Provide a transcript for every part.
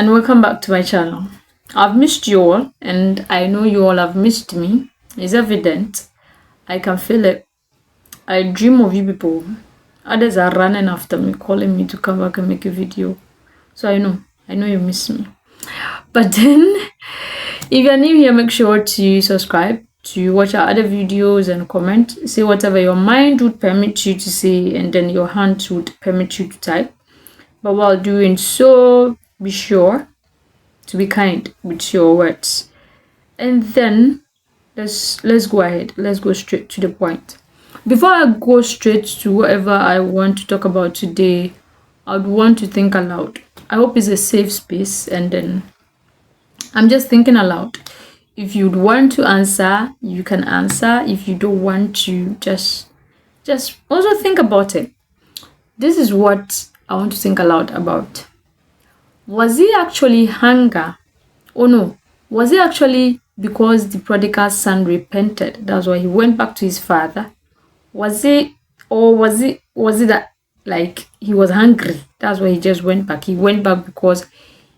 and welcome back to my channel. I've missed you all, and I know you all have missed me. It's evident. I can feel it. I dream of you people. Others are running after me, calling me to come back and make a video. So I know you miss me. But then, if you're new here, make sure to subscribe, to watch our other videos and comment. Say whatever your mind would permit you to say, and then your hand would permit you to type. But while doing so, be sure to be kind with your words. And then let's go ahead. Let's go straight to the point. Before I go straight to whatever I want to talk about today, I'd want to think aloud. I hope it's a safe space, and then I'm just thinking aloud. If you'd want to answer, you can answer. If you don't want to, just also think about it. This is what I want to think aloud about. Was it actually hunger? Oh no, was it actually because the prodigal son repented? That's why he went back to his father. Was it that like he was hungry? That's why he just went back. He went back because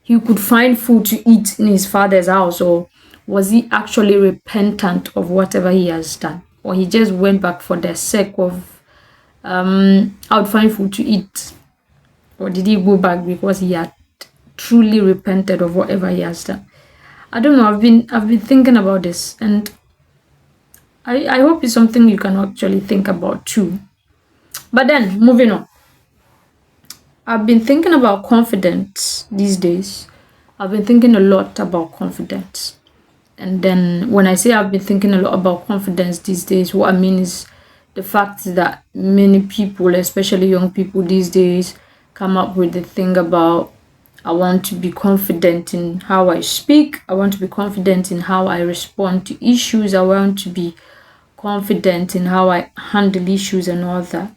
he could find food to eat in his father's house, or was he actually repentant of whatever he has done? Or he just went back for the sake of I would find food to eat? Or did he go back because he had truly repented of whatever he has done? I don't know. I've been thinking about this, and I hope it's something you can actually think about too. But then, moving on. I've been thinking about confidence these days. I've been thinking a lot about confidence. And then when I say I've been thinking a lot about confidence these days, what I mean is the fact that many people, especially young people these days, come up with the thing about, I want to be confident in how I speak. I want to be confident in how I respond to issues. I want to be confident in how I handle issues and all that.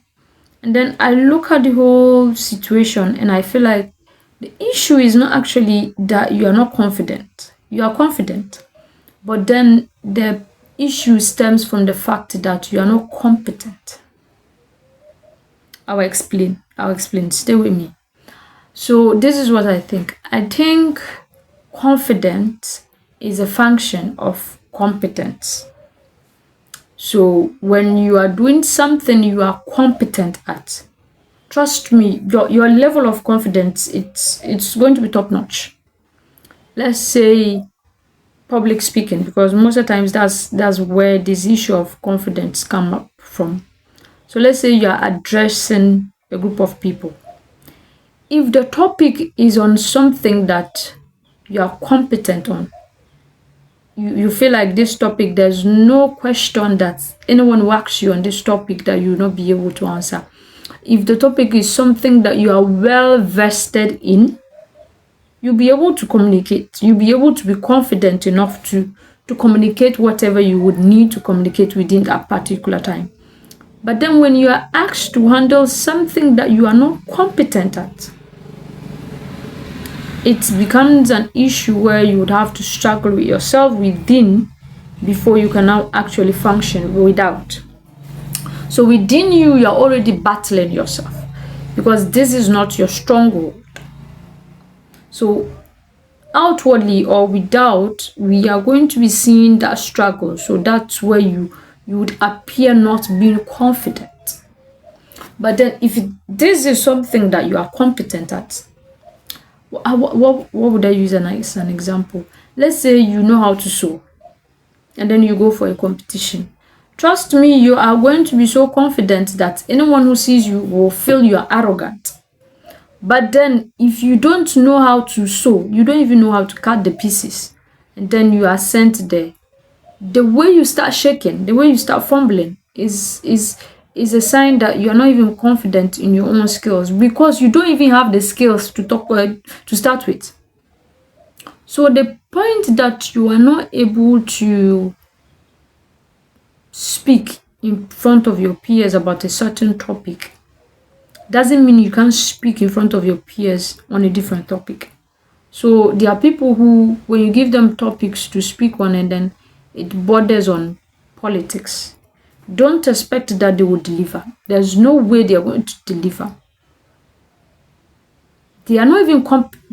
And then I look at the whole situation and I feel like the issue is not actually that you are not confident. You are confident. But then the issue stems from the fact that you are not competent. I'll explain. Stay with me. So this is what I think. I think confidence is a function of competence. So when you are doing something you are competent at, trust me, your level of confidence, it's going to be top notch. Let's say public speaking, because most of the times that's where this issue of confidence come up from. So let's say you are addressing a group of people. If the topic is on something that you are competent on, you feel like this topic, there's no question that anyone who asks you on this topic that you will not be able to answer. If the topic is something that you are well vested in, you'll be able to communicate. You'll be able to be confident enough to communicate whatever you would need to communicate within that particular time. But then when you are asked to handle something that you are not competent at, it becomes an issue where you would have to struggle with yourself within before you can now actually function without. So within you, you're already battling yourself because this is not your stronghold. So outwardly or without, we are going to be seeing that struggle. So that's where you would appear not being confident. But then if this is something that you are competent at, what would I use as an example? Let's say you know how to sew, and then you go for a competition. Trust me, you are going to be so confident that anyone who sees you will feel you are arrogant. But then if you don't know how to sew, you don't even know how to cut the pieces, and then you are sent there, the way you start shaking, the way you start fumbling is a sign that you're not even confident in your own skills, because you don't even have the skills to start with. So the point that you are not able to speak in front of your peers about a certain topic doesn't mean you can't speak in front of your peers on a different topic. So there are people who, when you give them topics to speak on and then it borders on politics, don't expect that they will deliver. There's no way they are going to deliver. they are not even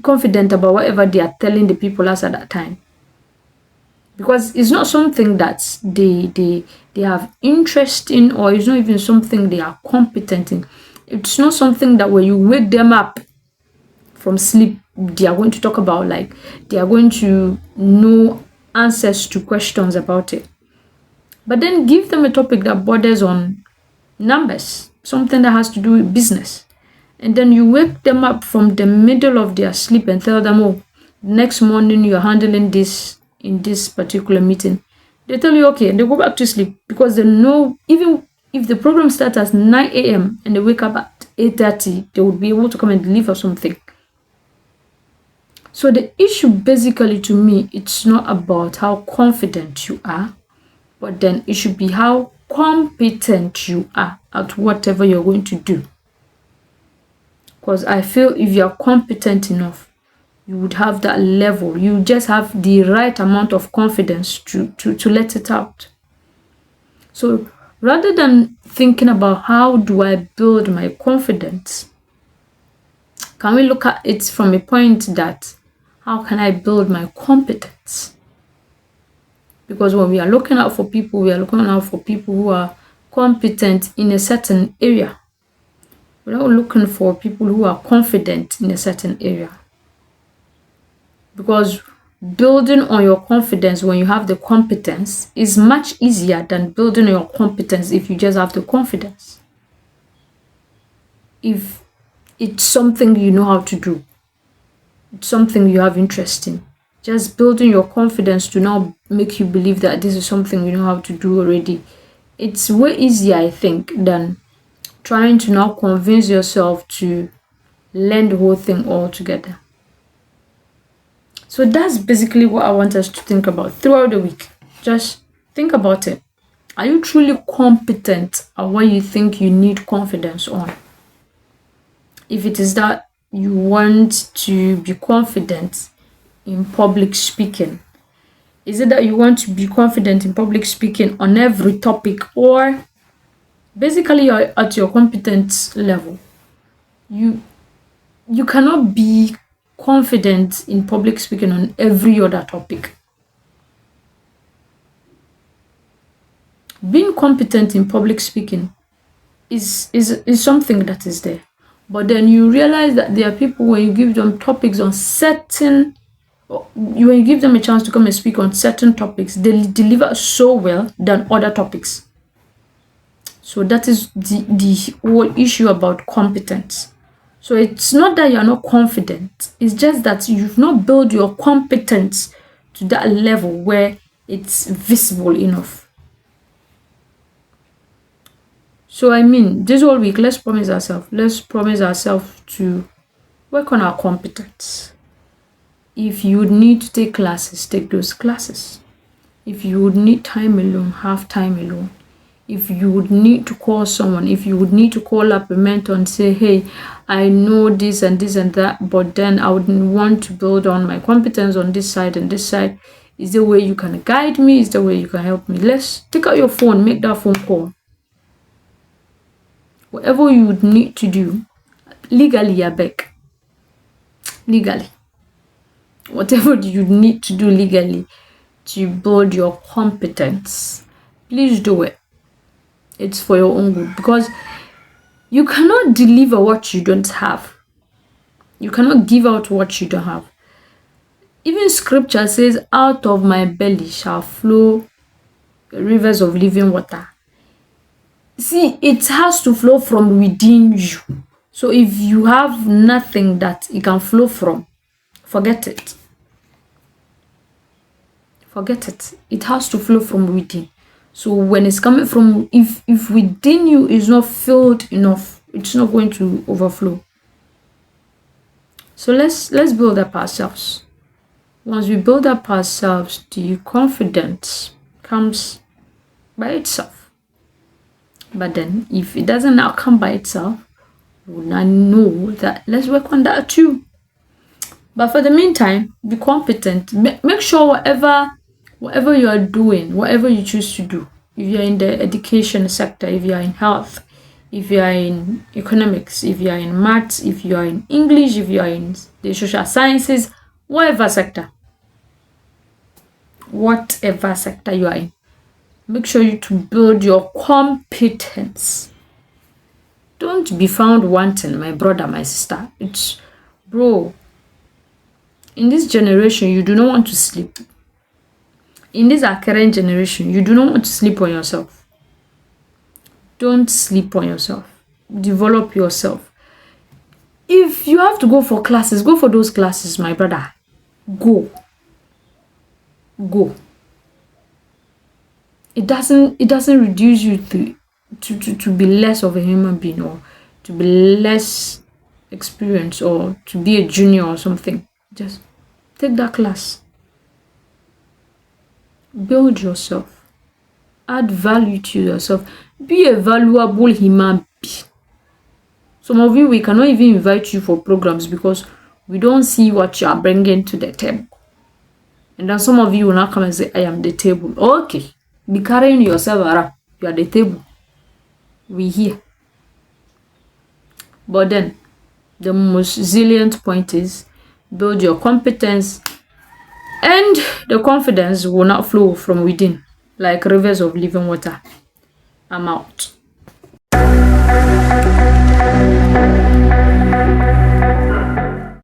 confident about whatever they are telling the people else at that time. Because it's not something that they have interest in, or it's not even something they are competent in. It's not something that when you wake them up from sleep, they are going to talk about, like they are going to know answers to questions about it. But then give them a topic that borders on numbers, something that has to do with business. And then you wake them up from the middle of their sleep and tell them, oh, next morning you're handling this in this particular meeting. They tell you, okay, and they go back to sleep because they know even if the program starts at 9 a.m. and they wake up at 8:30, they would be able to come and deliver something. So the issue basically to me, it's not about how confident you are, but then it should be how competent you are at whatever you're going to do. Because I feel if you're competent enough, you would have that level. You just have the right amount of confidence to let it out. So rather than thinking about how do I build my confidence, can we look at it from a point that how can I build my competence? Because when we are looking out for people, we are looking out for people who are competent in a certain area. We're not looking for people who are confident in a certain area. Because building on your confidence when you have the competence is much easier than building on your competence if you just have the confidence. If it's something you know how to do, it's something you have interest in, just building your confidence to now make you believe that this is something you know how to do already. It's way easier, I think, than trying to now convince yourself to learn the whole thing all together. So that's basically what I want us to think about throughout the week. Just think about it. Are you truly competent at what you think you need confidence on? If it is that you want to be confident in public speaking, is it that you want to be confident in public speaking on every topic, or basically you're at your competence level? You cannot be confident in public speaking on every other topic. Being competent in public speaking is something that is there. But then you realize that there are people, when you give them topics on when you give them a chance to come and speak on certain topics, they deliver so well than other topics. So that is the whole issue about competence. So it's not that you're not confident, it's just that you've not built your competence to that level where it's visible enough. So I mean, this whole week, let's promise ourselves to work on our competence. If you would need to take classes, take those classes. If you would need time alone, have time alone. If you would need to call someone, if you would need to call up a mentor and say, hey, I know this and this and that, but then I would want to build on my competence on this side and this side. Is there a way you can guide me? Is there a way you can help me? Let's take out your phone, make that phone call. Whatever you would need to do, legally, I beg. Legally. Whatever you need to do legally to build your competence, please do it. It's for your own good, because you cannot deliver what you don't have. You cannot give out what you don't have. Even scripture says, out of my belly shall flow rivers of living water. See, it has to flow from within you. So if you have nothing that it can flow from, forget it. Forget it. It has to flow from within. So when it's coming from, if within you is not filled enough, it's not going to overflow. So let's build up ourselves. Once we build up ourselves, the confidence comes by itself. But then if it doesn't now come by itself, we now know that let's work on that too. But for the meantime, be competent. Make sure whatever you are doing, whatever you choose to do, if you're in the education sector, if you're in health, if you are in economics, if you are in maths, if you are in English, if you are in the social sciences, whatever sector you are in, make sure you to build your competence. Don't be found wanting, my brother, my sister. It's, bro, in this generation, you do not want to sleep. In this our current generation, you do not want to sleep on yourself. Don't sleep on yourself. Develop yourself. If you have to go for classes, go for those classes, my brother. Go. It doesn't reduce you to be less of a human being, or to be less experienced, or to be a junior or something. Just take that class. Build yourself. Add value to yourself. Be a valuable human being. Some of you, we cannot even invite you for programs because we don't see what you are bringing to the table. And then some of you will not come and say, I am the table. Okay. Be carrying yourself around. You are the table. We here. But then, the most salient point is build your competence, and the confidence will not flow from within like rivers of living water. I'm out.